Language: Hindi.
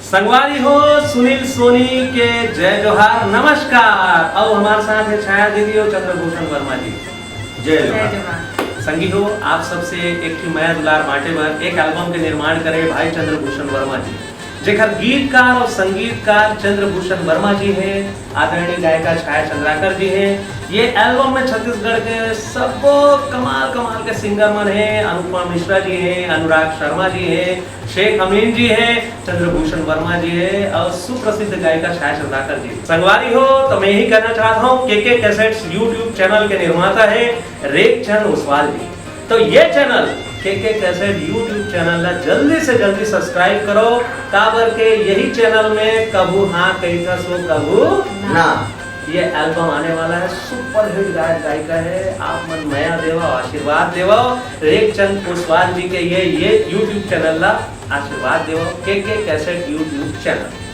संगवारी हो सुनील सोनी के जय जोहार नमस्कार। और हमारे साथ है छाया दीदी और चंद्रभूषण वर्मा जी। जय जोहार। संगी हो आप सबसे एक माया दुलार बांटे पर एक एल्बम के निर्माण करे भाई चंद्रभूषण वर्मा जी, जेकर गीतकार और संगीतकार चंद्रभूषण वर्मा जी हैं, आदरणीय गायिका छाया चंद्राकर जी हैं। ये एल्बम में छत्तीसगढ़ के सब कमाल कमाल के सिंगर मन हैं। अनुपमा मिश्रा जी हैं, अनुराग शर्मा जी हैं, शेख अमीन जी हैं, चंद्रभूषण वर्मा जी हैं और सुप्रसिद्ध गायिका छाया चंद्राकर जी। संगवारी हो तो मैं यही कहना चाहता हूँ के कैसेट्स यूट्यूब चैनल के निर्माता है रेख चंद ओसवाल जी। तो ये चैनल के कैसेट यूट्यूब चैनल ला जल्दी से जल्दी सब्सक्राइब करो, काबर के यही चैनल में कबू हाँ कही था सो कबू ना ये एल्बम आने वाला है। सुपर हिट गायक गायिका है, आप मन माया देवा आशीर्वाद देवा रेख चंद ओसवाल जी के ये यूट्यूब चैनल ला आशीर्वाद देवा के कैसेट यूट्यूब चैनल।